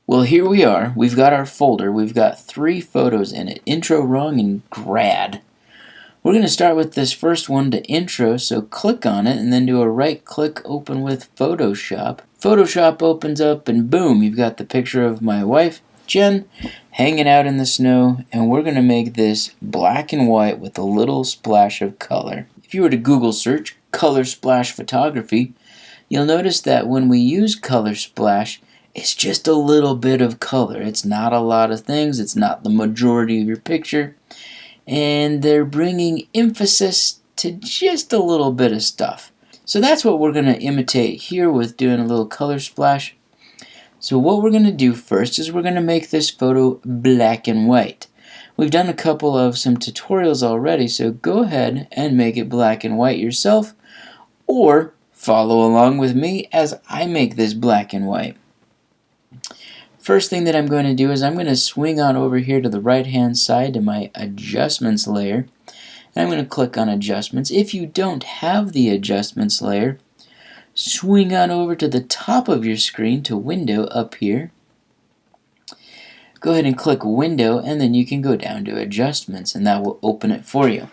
Well, here we are. We've got our folder. We've got 3 photos in it. Intro, wrong, and grad. We're going to start with this first one to intro, so click on it and then do a right click, open with Photoshop. Photoshop opens up and boom, you've got the picture of my wife, Jen, hanging out in the snow, and we're going to make this black and white with a little splash of color. If you were to Google search color splash photography, you'll notice that when we use color splash, it's just a little bit of color. It's not a lot of things. It's not the majority of your picture. And they're bringing emphasis to just a little bit of stuff. So that's what we're going to imitate here with doing a little color splash. So what we're going to do first is we're going to make this photo black and white. We've done a couple of some tutorials already, so go ahead and make it black and white yourself, or follow along with me as I make this black and white. First thing that I'm going to do is I'm going to swing on over here to the right hand side to my adjustments layer, and I'm going to click on adjustments. If you don't have the adjustments layer, swing on over to the top of your screen to window up here. Go ahead and click window, and then you can go down to adjustments and that will open it for you.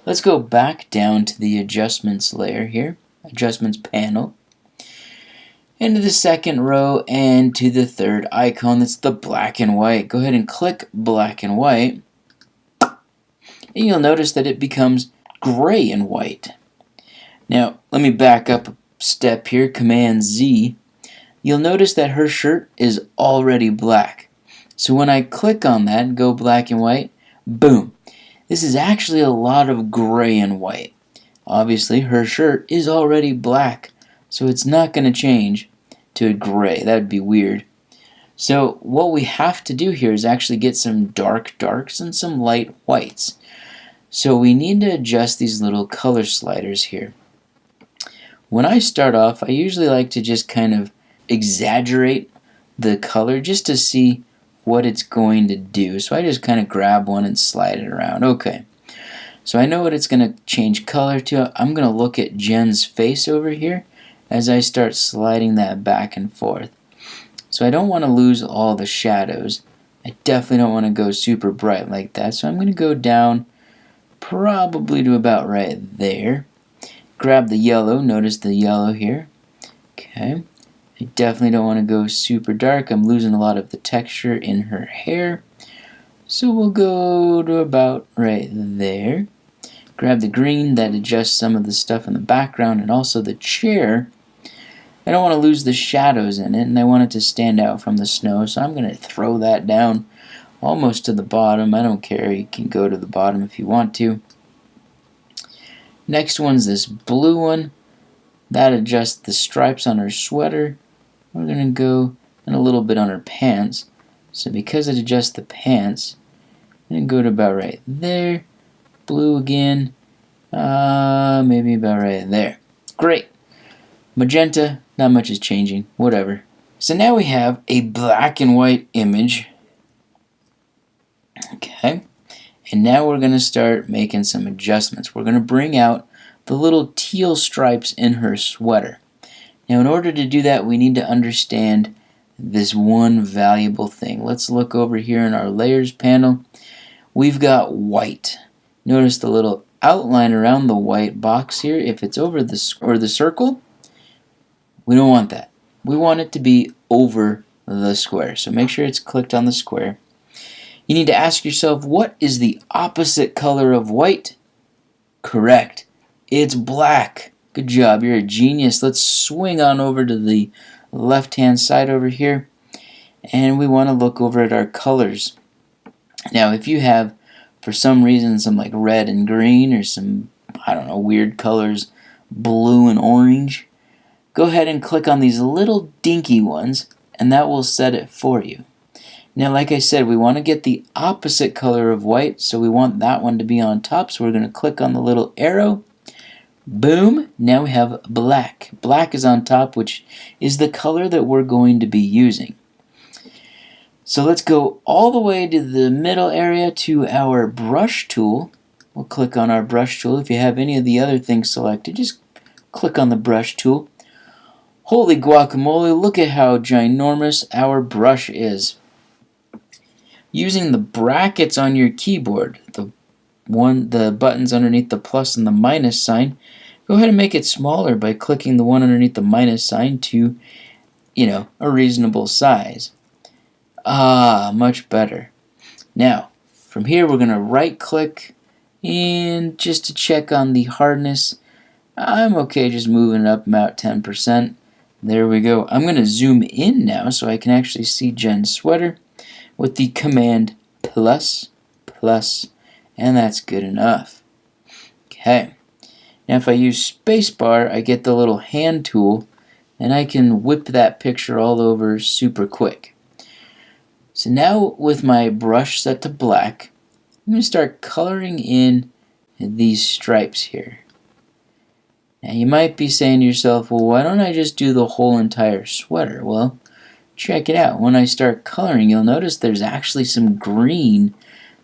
Let's go back down to the adjustments layer here, adjustments panel, into the second row and to the third icon. That's the black and white. Go ahead and click black and white, and you'll notice that it becomes gray and white. Now let me back up a step here, Command Z. You'll notice that her shirt is already black. So when I click on that and go black and white, boom, this is actually a lot of gray and white. Obviously her shirt is already black, so it's not going to change to a gray. That would be weird. So what we have to do here is actually get some dark darks and some light whites. So we need to adjust these little color sliders here. When I start off, I usually like to just kind of exaggerate the color just to see what it's going to do. So I just kind of grab one and slide it around. Okay. So I know what it's going to change color to. I'm going to look at Jen's face over here as I start sliding that back and forth. So I don't want to lose all the shadows. I definitely don't want to go super bright like that. So I'm going to go down probably to about right there. Grab the yellow. Notice the yellow here. Okay. I definitely don't want to go super dark. I'm losing a lot of the texture in her hair. So we'll go to about right there. Grab the green, that adjusts some of the stuff in the background and also the chair. I don't want to lose the shadows in it, and I want it to stand out from the snow, so I'm going to throw that down almost to the bottom. I don't care, you can go to the bottom if you want to. Next one's this blue one. That adjusts the stripes on her sweater. We're going to go in a little bit on her pants. So because it adjusts the pants, I'm going to go to about right there. Blue again. Maybe about right there. Great. Magenta, not much is changing. Whatever. So now we have a black and white image. Okay. And now we're going to start making some adjustments. We're going to bring out the little teal stripes in her sweater. Now in order to do that, we need to understand this one valuable thing. Let's look over here in our layers panel. We've got white. Notice the little outline around the white box here. If it's over the circle, we don't want that. We want it to be over the square. So make sure it's clicked on the square. You need to ask yourself, what is the opposite color of white? Correct. It's black. Good job. You're a genius. Let's swing on over to the left-hand side over here. And we want to look over at our colors. Now, if you have, for some reason, some like red and green or some, I don't know, weird colors, blue and orange, go ahead and click on these little dinky ones, and that will set it for you. Now, like I said, we want to get the opposite color of white, so we want that one to be on top, so we're going to click on the little arrow. Boom, now we have black. Black is on top, which is the color that we're going to be using. So let's go all the way to the middle area to our brush tool. We'll click on our brush tool. If you have any of the other things selected, just click on the brush tool. Holy guacamole, look at how ginormous our brush is. Using the brackets on your keyboard, the buttons underneath the plus and the minus sign, go ahead and make it smaller by clicking the one underneath the minus sign to, a reasonable size. Ah, much better. Now, from here we're going to right click, and just to check on the hardness, I'm okay just moving it up about 10%. There we go. I'm going to zoom in now so I can actually see Jen's sweater with the command plus, and that's good enough. Okay. Now if I use spacebar, I get the little hand tool, and I can whip that picture all over super quick. So now with my brush set to black, I'm going to start coloring in these stripes here. Now you might be saying to yourself, well, why don't I just do the whole entire sweater? Well, check it out. When I start coloring, you'll notice there's actually some green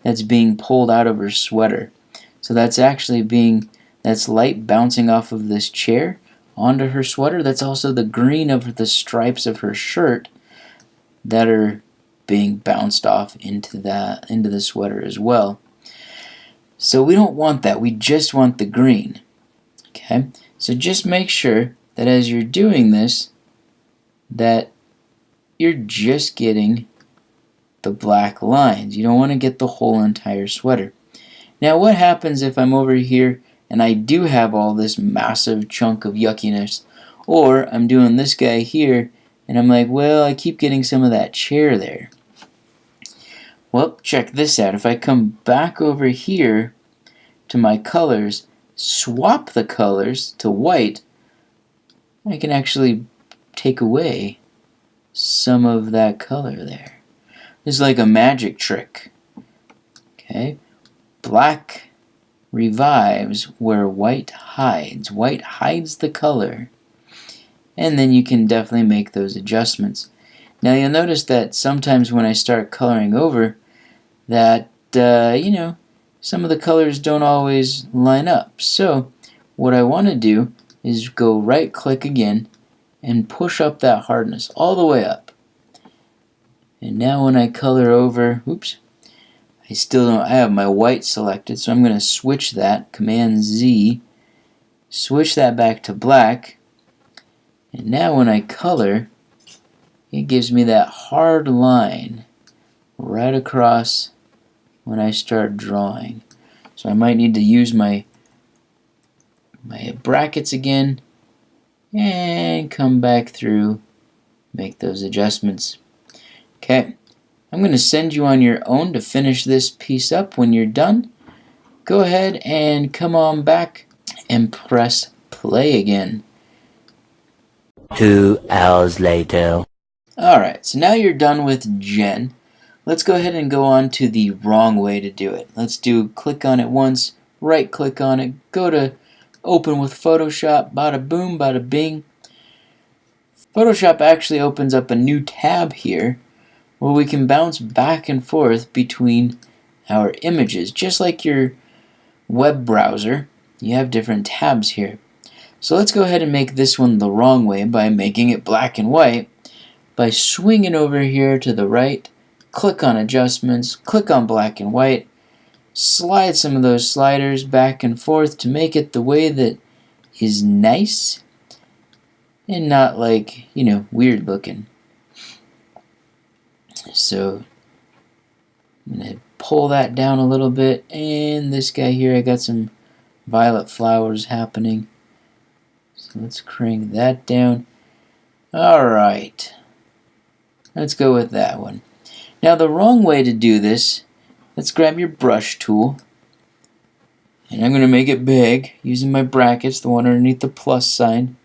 that's being pulled out of her sweater. So that's light bouncing off of this chair onto her sweater. That's also the green of the stripes of her shirt that are being bounced off into the sweater as well. So we don't want that. We just want the green. Okay? So just make sure that as you're doing this, that you're just getting the black lines. You don't want to get the whole entire sweater. Now what happens if I'm over here and I do have all this massive chunk of yuckiness, or I'm doing this guy here and I'm like, well, I keep getting some of that chair there. Well, check this out. If I come back over here to my colors, swap the colors to white, I can actually take away some of that color there. It's like a magic trick. Okay, black revives where white hides. White hides the color, and then you can definitely make those adjustments. Now you'll notice that sometimes when I start coloring over, that some of the colors don't always line up. So what I want to do is go right click again and push up that hardness all the way up. And now when I color over, I have my white selected, so I'm going to switch that, Command Z, switch that back to black, and now when I color, it gives me that hard line right across when I start drawing. So I might need to use my brackets again and come back through, make those adjustments. Okay, I'm going to send you on your own to finish this piece up. When you're done, go ahead and come on back and press play again. 2 hours later. Alright, so now you're done with Jen. Let's go ahead and go on to the wrong way to do it. Let's click on it once, right click on it, go to open with Photoshop, bada boom, bada bing. Photoshop actually opens up a new tab here where we can bounce back and forth between our images. Just like your web browser, you have different tabs here. So let's go ahead and make this one the wrong way by making it black and white, by swinging over here to the right, click on adjustments, click on black and white, slide some of those sliders back and forth to make it the way that is nice and not like, weird looking. So I'm going to pull that down a little bit, and this guy here, I got some violet flowers happening. So let's crank that down. Alright, let's go with that one. Now the wrong way to do this, let's grab your brush tool, and I'm going to make it big using my brackets, the one underneath the plus sign.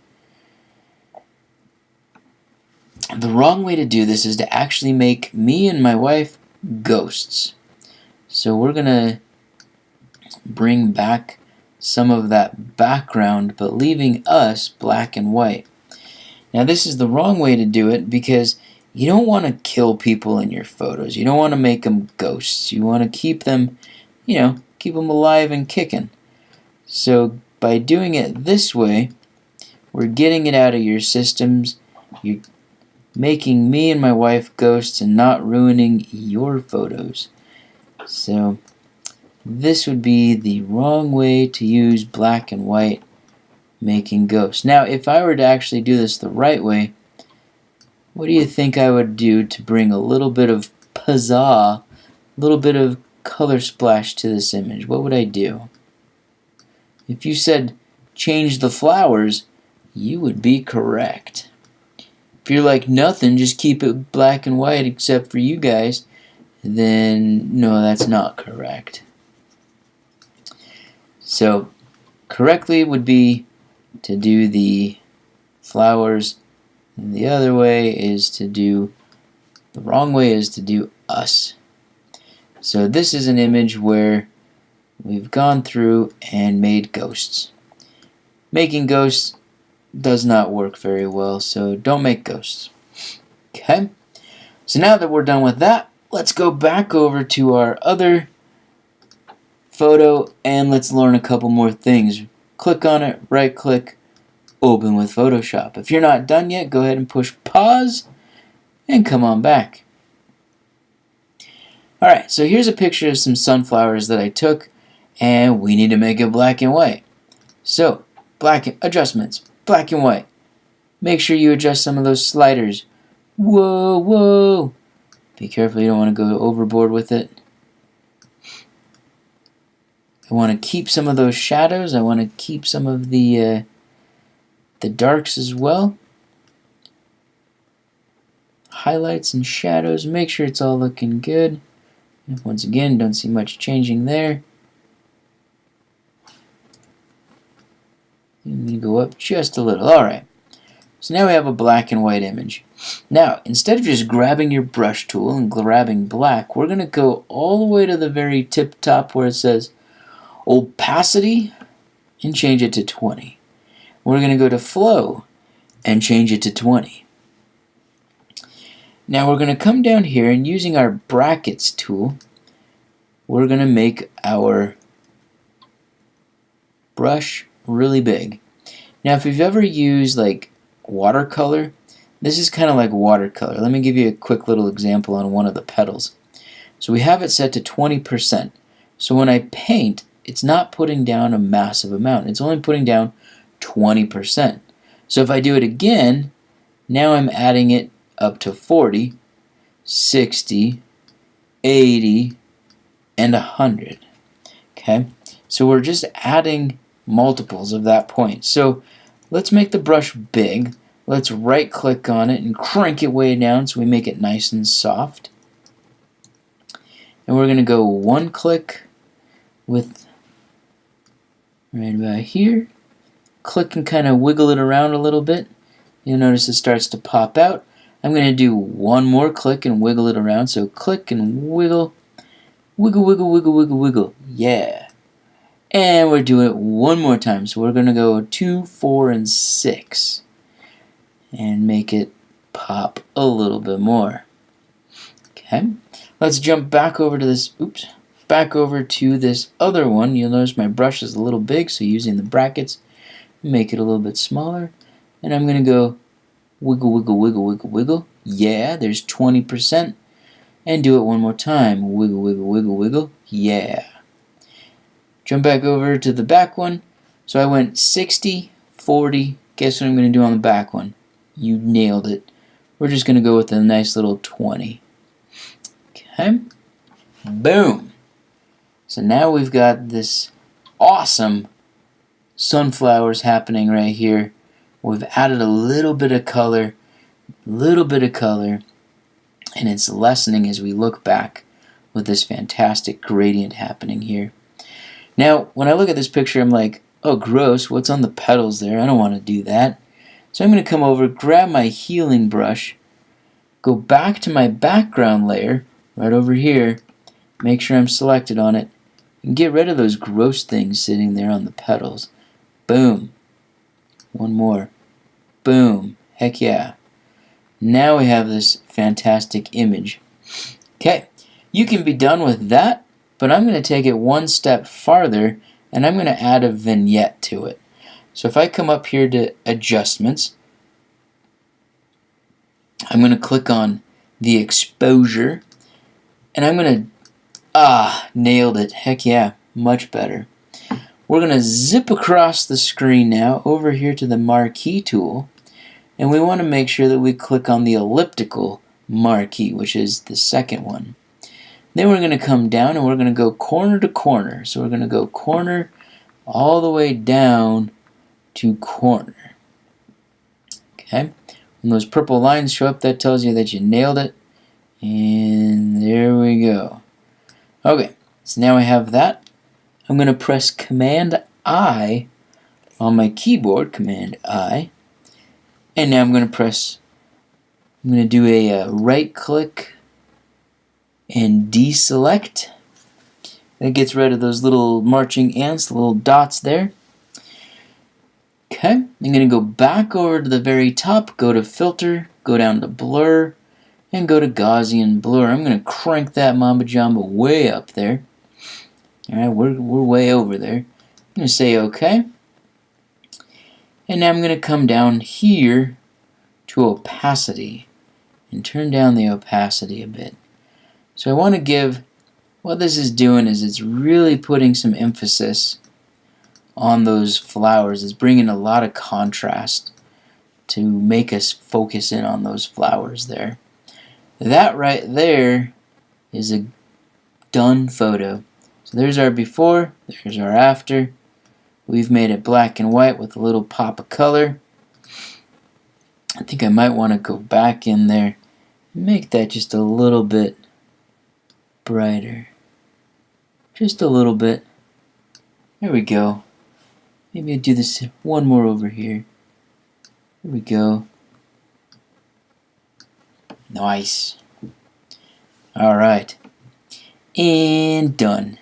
The wrong way to do this is to actually make me and my wife ghosts. So we're going to bring back some of that background, but leaving us black and white. Now this is the wrong way to do it because you don't want to kill people in your photos. You don't want to make them ghosts. You want to keep them, keep them alive and kicking. So by doing it this way, We're getting it out of your systems. You're making me and my wife ghosts and not ruining your photos. So this would be the wrong way to use black and white making ghosts. Now, if I were to actually do this the right way, what do you think I would do to bring a little bit of pizzazz, a little bit of color splash to this image? What would I do? If you said change the flowers, you would be correct. If you're like nothing, just keep it black and white except for you guys, then no, that's not correct. So correctly would be to do the flowers, and the other way is to do, the wrong way is to do us. So this is an image where we've gone through and made ghosts. Making ghosts does not work very well, so don't make ghosts. Okay? So now that we're done with that, let's go back over to our other photo and let's learn a couple more things. Click on it, right click, open with Photoshop. If you're not done yet, go ahead and push pause and come on back. Alright, so here's a picture of some sunflowers that I took, and we need to make it black and white. So, adjustments, black and white. Make sure you adjust some of those sliders. Whoa, whoa. Be careful, you don't want to go overboard with it. I want to keep some of those shadows. I want to keep some of the darks as well. Highlights and shadows. Make sure it's all looking good. Once again, don't see much changing there. I'm going to go up just a little. Alright. So now we have a black and white image. Now, instead of just grabbing your brush tool and grabbing black, we're going to go all the way to the very tip top where it says opacity and change it to 20. We're going to go to flow and change it to 20. Now we're going to come down here and using our brackets tool, we're going to make our brush really big. Now if you've ever used like watercolor, this is kind of like watercolor. Let me give you a quick little example on one of the petals. So we have it set to 20%. So when I paint, it's not putting down a massive amount. It's only putting down 20%. So if I do it again, now I'm adding it up to 40, 60, 80, and 100. Okay? So we're just adding multiples of that point. So let's make the brush big. Let's right click on it and crank it way down so we make it nice and soft. And we're going to go one click with right about here. Click and kind of wiggle it around a little bit. You'll notice it starts to pop out. I'm going to do one more click and wiggle it around. So click and wiggle. Wiggle, wiggle, wiggle, wiggle, wiggle. Yeah. And we're doing it one more time. So we're going to go 2, 4, and 6. And make it pop a little bit more. Okay. Let's jump back over to this, back over to this other one. You'll notice my brush is a little big, so using the brackets, make it a little bit smaller. And I'm going to go wiggle, wiggle, wiggle, wiggle, wiggle. Yeah, there's 20%. And do it one more time. Wiggle, wiggle, wiggle, wiggle. Yeah. Jump back over to the back one. So I went 60, 40. Guess what I'm going to do on the back one? You nailed it. We're just going to go with a nice little 20. Okay. Boom. So now we've got this awesome sunflowers happening right here. We've added a little bit of color, and it's lessening as we look back with this fantastic gradient happening here. Now, when I look at this picture, I'm like, oh, gross, what's on the petals there? I don't want to do that. So I'm going to come over, grab my healing brush, go back to my background layer, right over here, make sure I'm selected on it, and get rid of those gross things sitting there on the petals. Boom. One more. Boom. Heck yeah. Now we have this fantastic image. Okay, you can be done with that, but I'm going to take it one step farther, and I'm going to add a vignette to it. So if I come up here to adjustments, I'm going to click on the exposure, and I'm going to, nailed it. Heck yeah, much better. We're going to zip across the screen now over here to the marquee tool, and we want to make sure that we click on the elliptical marquee, which is the second one. Then we're going to come down and we're going to go corner to corner. So we're going to go corner all the way down to corner. Okay? When those purple lines show up, that tells you that you nailed it. And there we go. Okay, so now I have that. I'm going to press Command I on my keyboard, Command I. And now I'm going to do a right click and deselect. That gets rid of those little marching ants, the little dots there. Okay, I'm going to go back over to the very top, go to Filter, go down to Blur, and go to Gaussian Blur. I'm going to crank that Mamba Jamba way up there. Alright, we're way over there. I'm going to say OK. And now I'm going to come down here to Opacity and turn down the opacity a bit. So I want to give, what this is doing is it's really putting some emphasis on those flowers. It's bringing a lot of contrast to make us focus in on those flowers there. That right there is a done photo. So there's our before, there's our after. We've made it black and white with a little pop of color. I think I might want to go back in there and make that just a little bit brighter. Just a little bit. There we go. Maybe I'll do this one more over here. There we go. Nice. Alright. And done.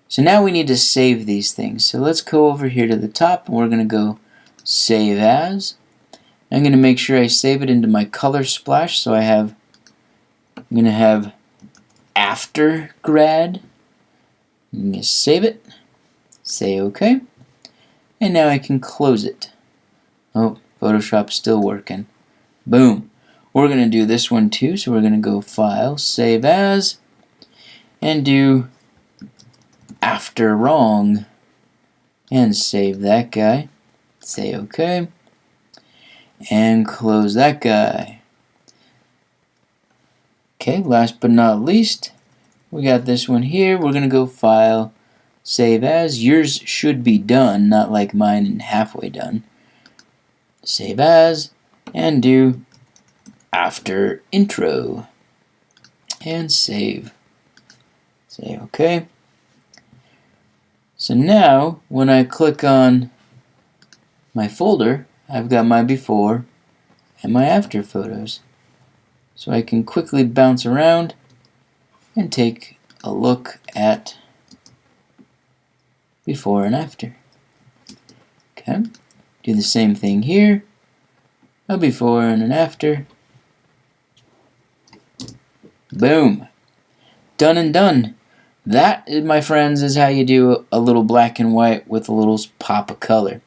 So now we need to save these things. So let's go over here to the top and we're going to go Save As. I'm going to make sure I save it into my color splash. So I'm going to have After Grad. I'm going to save it. Say OK. And now I can close it. Oh, Photoshop's still working. Boom. We're going to do this one too. So we're going to go File, Save As, and do After Wrong. And save that guy. Say OK. And close that guy. Okay, last but not least, we got this one here. We're going to go File, Save As. Yours should be done, not like mine and halfway done. Save As, and do After Intro. And save. Say OK. So now, when I click on my folder, I've got my before and my after photos. So I can quickly bounce around and take a look at before and after. Okay, do the same thing here, a before and an after. Boom, done and done. That, my friends, is how you do a little black and white with a little pop of color.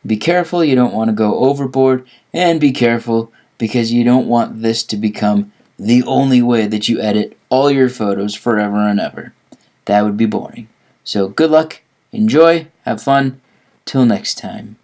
Be careful, you don't want to go overboard, and be careful because you don't want this to become the only way that you edit all your photos forever and ever. That would be boring. So good luck, enjoy, have fun, till next time.